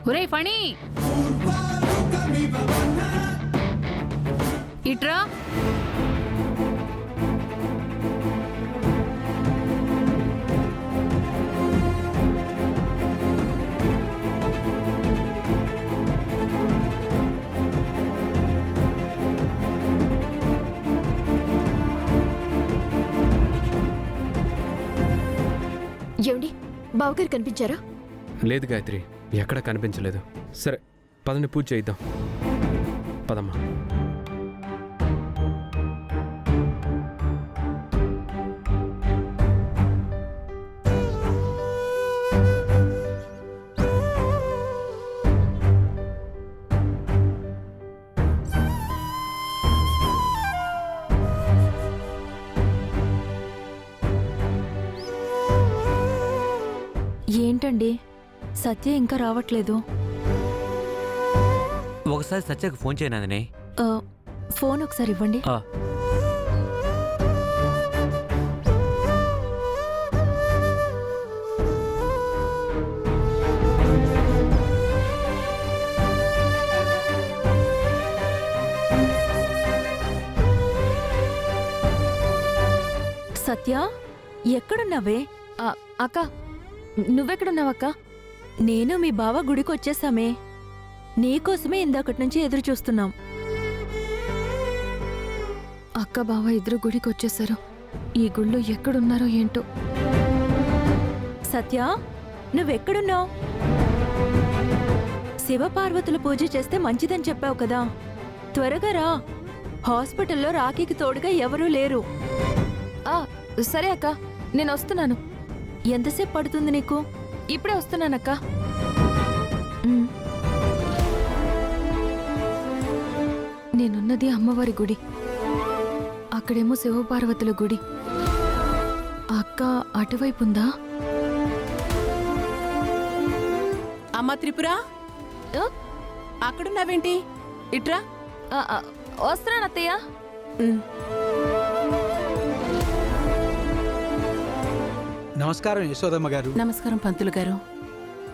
ఒరే ఫణి, ఇట్రా. ఏమండి, బావగారు కనిపించారా? లేదు గాయత్రి, ఎక్కడ కనిపించలేదు. సరే పదని పూజ చేద్దాం. పదమ్మా. ఏంటండి, సత్య ఇంకా రావట్లేదు? ఒకసారి సత్యకు ఫోన్ చేయనందిని. ఫోన్ ఒకసారి ఇవ్వండి. సత్య, ఎక్కడున్నావే? అక్క, నువ్వెక్కడున్నావక్క? నేను మీ బావ గుడికి వచ్చేసామే. నీకోసమే ఇందాకటి నుంచి ఎదురు చూస్తున్నాం. అక్క బావ ఇద్దరు గుడికి వచ్చేసారు. ఈ గుళ్ళో ఎక్కడున్నారో ఏంటో. సత్య, నువ్వెక్కడున్నావు? శివపార్వతుల పూజ చేస్తే మంచిదని చెప్పావు కదా, త్వరగా రా. హాస్పిటల్లో రాఖీకి తోడుగా ఎవరూ లేరు. సరే అక్క, నేను వస్తున్నాను. ఎంతసేపు పడుతుంది నీకు? ఇప్పుడే వస్తున్నానక్క. నేనున్నది అమ్మవారి గుడి, అక్కడేమో శివపార్వతుల గుడి. అక్క అటువైపు ఉందా? అమ్మా త్రిపుర, అక్కడున్నావేంటి? ఇట్రా. వస్తున్నాను అత్తయ్య. నమస్కారం యశోదమ్మ గారు. నమస్కారం పంతులు గారు.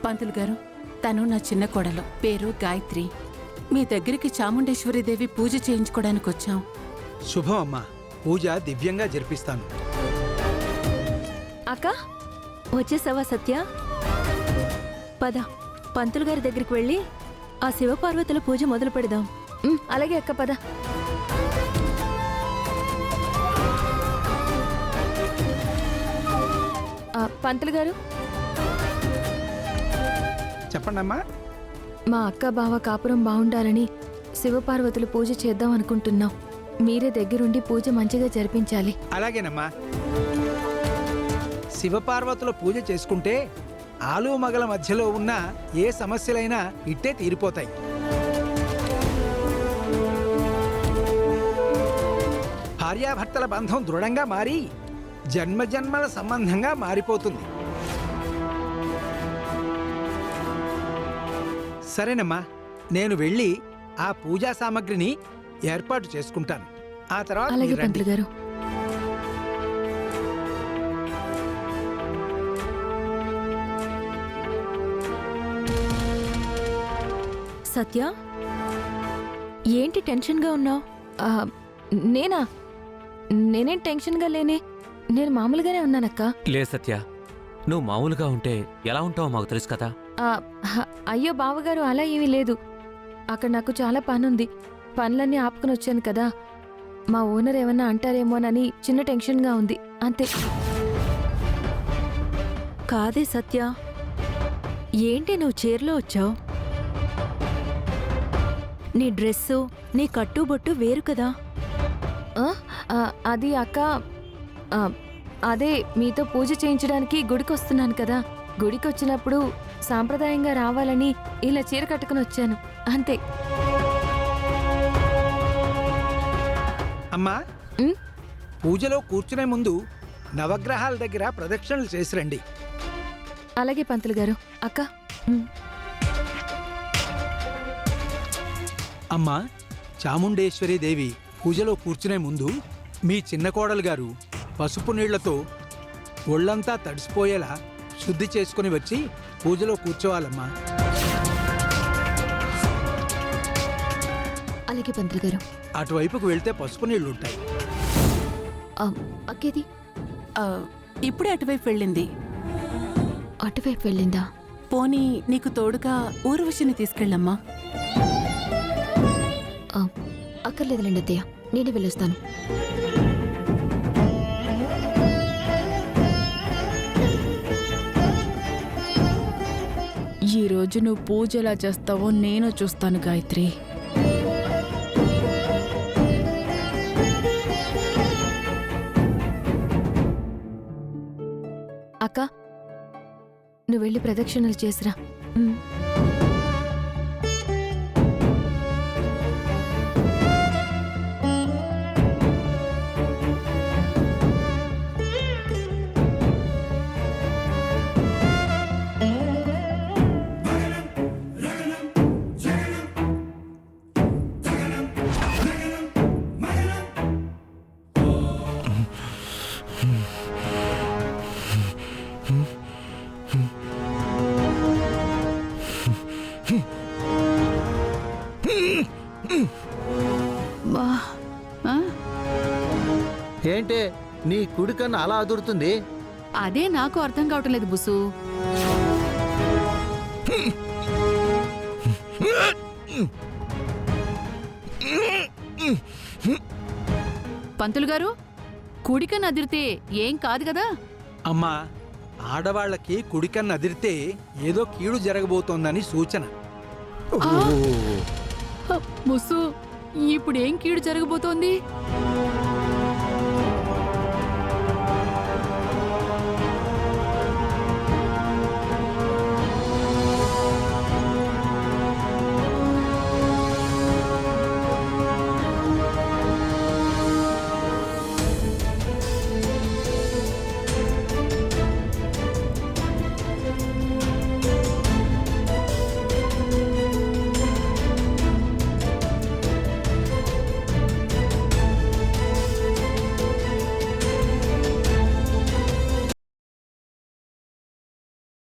పంతులు గారు, తను నా చిన్న కోడలు, పేరు గాయత్రి. మీ దగ్గరికి చాముండేశ్వరీదేవి పూజ చేయించుకోవడానికి వచ్చాం. శుభం అమ్మా, పూజ దివ్యంగా జరిపిస్తాను. అక్క, వచ్చేసావా సత్య? పద, పంతులు గారి దగ్గరికి వెళ్ళి ఆ శివపార్వతుల పూజ మొదలు పెడదాం. అలాగే అక్క, పద. పంతులు గారు, చెప్పండి అమ్మా. మా అక్క బావ కాపురం బాగుండాలని శివపార్వతులు పూజ చేద్దాం అనుకుంటున్నాం. మీరే దగ్గరుండి పూజ మంచిగా జరిపించాలి. అలాగేనమ్మా. శివపార్వతుల పూజ చేసుకుంటే ఆలు మగల మధ్యలో ఉన్న ఏ సమస్యలైనా ఇట్టే తీరిపోతాయి. భార్యాభర్తల బంధం దృఢంగా మారి జన్మజన్మల సంబంధంగా మారిపోతుంది. సరేనమ్మా, నేను వెళ్ళి ఆ పూజా సామగ్రిని ఏర్పాటు చేసుకుంటాను. ఆ తర్వాత అలాగే మీరు రండి. పంతులు గారు. సత్య, ఏంటి టెన్షన్గా ఉన్నావు? నేనా? నేనేం టెన్షన్గా లేనే. నేను మామూలుగానే ఉన్నానక్క. లే సత్య, నువ్వు మామూలుగా ఉంటే ఎలా ఉంటావో మాకు తెలుసు కదా. ఆ, అయ్యో బావగారు అలా ఏమీ లేదు. అక్కడ నాకు చాలా పనుంది. పనులన్నీ ఆపుకుని వచ్చాను కదా. మా ఓనర్ ఏమన్నా అంటారేమోనని చిన్న టెన్షన్గా ఉంది అంతే. కాదే సత్య, ఏంటి నువ్వు చీరలో వచ్చావు? నీ డ్రెస్సు, నీ కట్టుబొట్టు వేరు కదా. ఆ, ఆ, అది అక్క, ఆ, అదే మీతో పూజ చేయించడానికి గుడికి వస్తున్నాను కదా. గుడికి వచ్చినప్పుడు సాంప్రదాయంగా రావాలని ఇలా చీర కట్టుకుని వచ్చాను అంతే. అమ్మా, ఉమ్, పూజలో కూర్చునే ముందు నవగ్రహాల దగ్గర ప్రదక్షిణలు చేసి రండి. అలాగే పంతులు గారు. అక్క, అమ్మా, చాముండేశ్వరి దేవి పూజలో కూర్చునే ముందు మీ చిన్న కోడలు గారు పసుపు నీళ్లతో ఒళ్ళంతా తడిసిపోయేలా శుద్ధి చేసుకుని వచ్చి పూజలో కూర్చోవాలమ్మా. అలాగే పంతులు గారు. అటువైపుకు వెళ్తే పసుపు నీళ్లు ఉంటాయి. అక్కేది ఆ, ఇప్పుడే అటువైపు వెళ్ళింది. అటువైపు వెళ్ళిందా? పోనీ నీకు తోడుగా ఊర్వశిని తీసుకెళ్ళమ్మా. అక్కర్లేదులేండి అత్తయ్య, నేనే వెళ్ళొస్తాను. ఈరోజు నువ్వు పూజ ఎలా చేస్తావో నేను చూస్తాను గాయత్రి. అక్క, నువ్వు వెళ్ళి ప్రదక్షిణలు చేసిరా. ఏంటే నీ కుడి కన్ను అలా అదురుతుంది? అదే నాకు అర్థం కావటం లేదు బుసు. పంతులు గారు, కుడికని అదిరితే ఏం కాదు కదా? అమ్మా, ఆడవాళ్లకి కుడికన్ను అదిరితే ఏదో కీడు జరగబోతోందని సూచన. బుసు, ఇప్పుడు ఏం కీడు జరగబోతోంది?